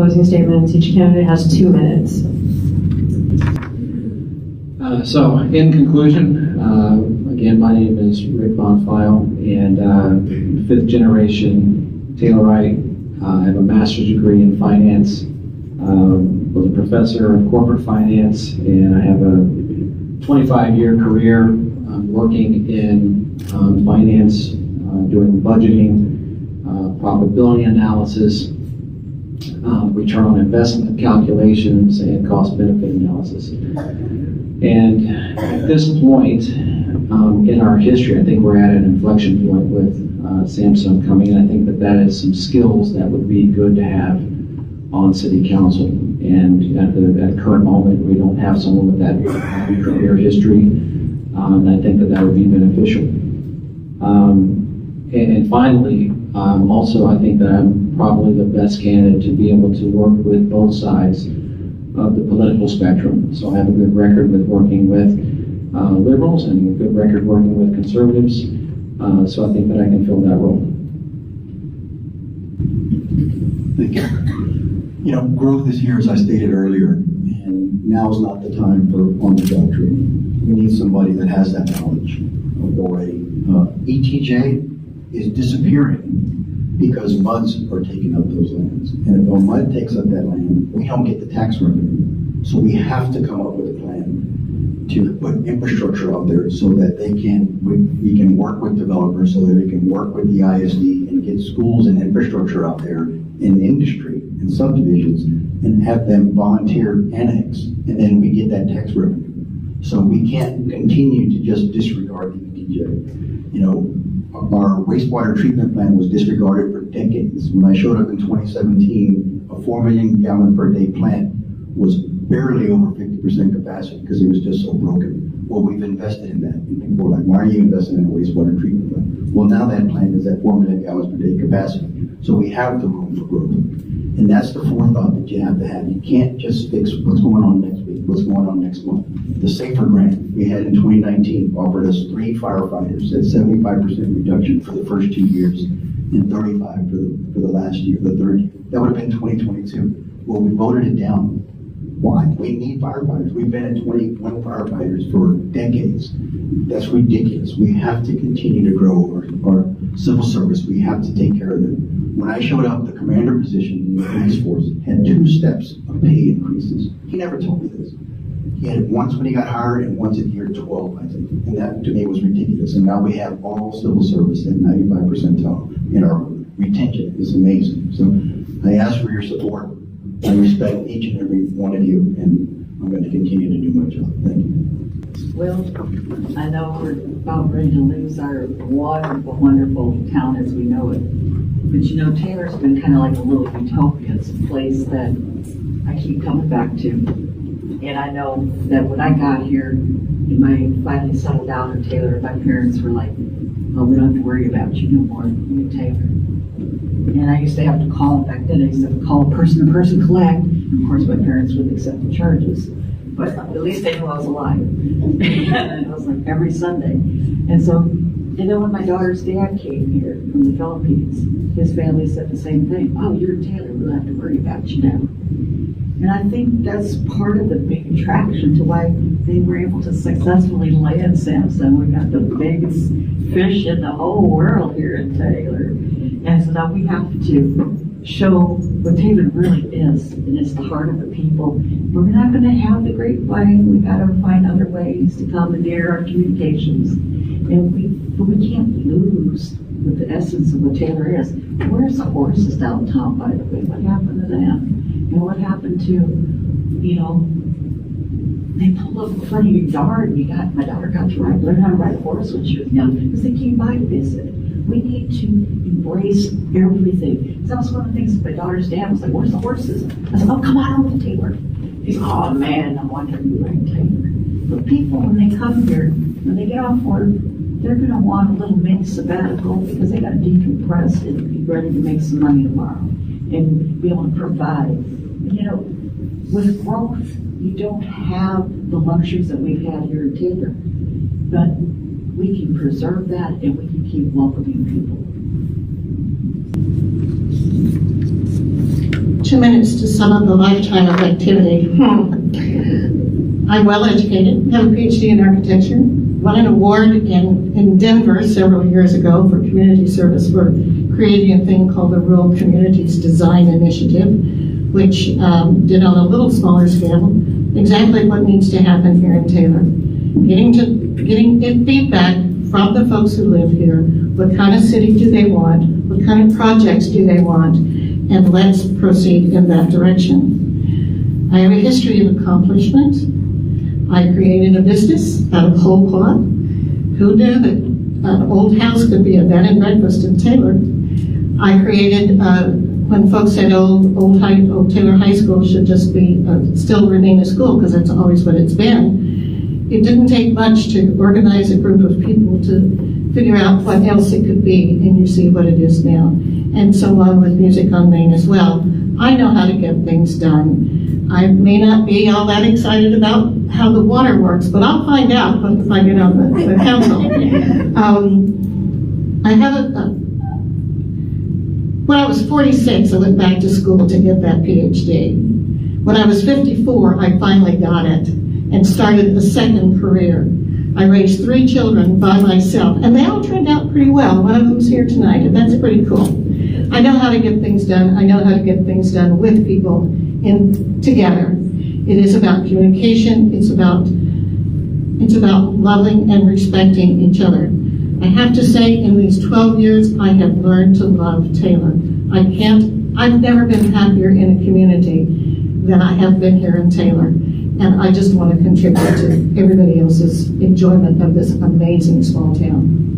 closing statements. Each candidate has 2 minutes. So, in conclusion, again, my name is Rick Bonfile, and fifth generation Taylorite. I have a master's degree in finance, was a professor of corporate finance, and I have a 25-year career working in finance, doing budgeting, probability analysis, return on investment calculations, and cost benefit analysis. And at this point in our history, I think we're at an inflection point with Samsung coming in. I think that is some skills that would be good to have on City Council. And at the current moment, we don't have someone with that career history. And I think that would be beneficial. And finally, also I think that I'm probably the best candidate to be able to work with both sides of the political spectrum. So I have a good record with working with liberals and a good record working with conservatives. So I think that I can fill that role. Thank you. You know, growth is here, as I stated earlier, and now is not the time for on-the-job training. We need somebody that has that knowledge already. ETJ is disappearing because MUDs are taking up those lands. And if a MUD takes up that land, we don't get the tax revenue. So we have to come up with a plan to put infrastructure out there so that we can work with developers, so that we can work with the ISD and get schools and infrastructure out there in industry and subdivisions and have them volunteer annex. And then we get that tax revenue. So we can't continue to just disregard the ETJ. You know, our wastewater treatment plant was disregarded for decades. When I showed up in 2017, a 4 million gallon per day plant was barely over 50% capacity because it was just so broken. Well, we've invested in that. And people are like, why are you investing in a wastewater treatment plant? Well, now that plant is at 4 million gallons per day capacity. So we have the room for growth. And that's the forethought that you have to have. You can't just fix what's going on next week, what's going on next month. The SAFER grant we had in 2019 offered us 3 firefighters at 75% reduction for the first 2 years and 35 for the last year, the third year. That would have been 2022. Well, we voted it down. Why? We need firefighters. We've been at 21 firefighters for decades. That's ridiculous. We have to continue to grow our civil service. We have to take care of them. When I showed up, the commander position in the police force had 2 steps of pay increases. He never told me this. He had it once when he got hired and once at year 12, I think. And that to me was ridiculous. And now we have all civil service at 95 percentile in our retention. It's amazing. So I ask for your support. I respect each and every one of you, and I'm going to continue to do my job. Thank you. Well, I know we're about ready to lose our wonderful, wonderful town as we know it. But you know, Taylor's been kind of like a little utopia. It's a place that I keep coming back to. And I know that when I got here, and I finally settled down in Taylor, my parents were like, oh, we don't have to worry about you no more, you in Taylor. And I used to have to call, back then I used to have to call person-to-person collect. Of course, my parents wouldn't accept the charges. But at least they knew I was alive. And it was like every Sunday. And so, you know, when my daughter's dad came here from the Philippines, his family said the same thing. Oh, you're in Taylor, we don't have to worry about you now. And I think that's part of the big attraction to why they were able to successfully land Samsung. We got the biggest fish in the whole world here in Taylor. And so now we have to show what Taylor really is, and it's the heart of the people. We're not going to have the grapevine. We've got to find other ways to commandeer our communications. But we can't lose with the essence of what Taylor is. Where's the horses downtown, by the way? What happened to them? And what happened to, you know, they pulled up in front of your yard, and my daughter got to learn how to ride a horse when she was young, because they came by to visit. We need to embrace everything. So that was one of the things my daughter's dad was like, where's the horses? I said, oh, come on over to Taylor. He's like, oh man, I want to be like Taylor. But people, when they come here, when they get off work, they're going to want a little mini sabbatical because they got to decompress and be ready to make some money tomorrow and be able to provide. You know, with growth, you don't have the luxuries that we've had here in Taylor, but we can preserve that and we can keep welcoming people. 2 minutes to sum up a lifetime of activity. I'm well educated, have a PhD in architecture, won an award in Denver several years ago for community service for creating a thing called the Rural Communities Design Initiative, which did on a little smaller scale exactly what needs to happen here in Taylor. Getting feedback from the folks who live here. What kind of city do they want? What kind of projects do they want? And let's proceed in that direction. I have a history of accomplishment. I created a business out of whole cloth. Who knew that an old house could be a bed and breakfast in Taylor? I created, when folks said old Taylor High School should just be, still remain a school because that's always what it's been. It didn't take much to organize a group of people to figure out what else it could be, and you see what it is now. And so on with Music on Main as well. I know how to get things done. I may not be all that excited about how the water works, but I'll find out if I get on the council. I have when I was 46, I went back to school to get that PhD. When I was 54, I finally got it and started a second career. I raised 3 children by myself, and they all turned out pretty well. One of them's here tonight, and that's pretty cool. I know how to get things done. I know how to get things done with people together. It is about communication. It's about loving and respecting each other. I have to say, in these 12 years, I have learned to love Taylor. I've never been happier in a community than I have been here in Taylor. And I just want to contribute to everybody else's enjoyment of this amazing small town.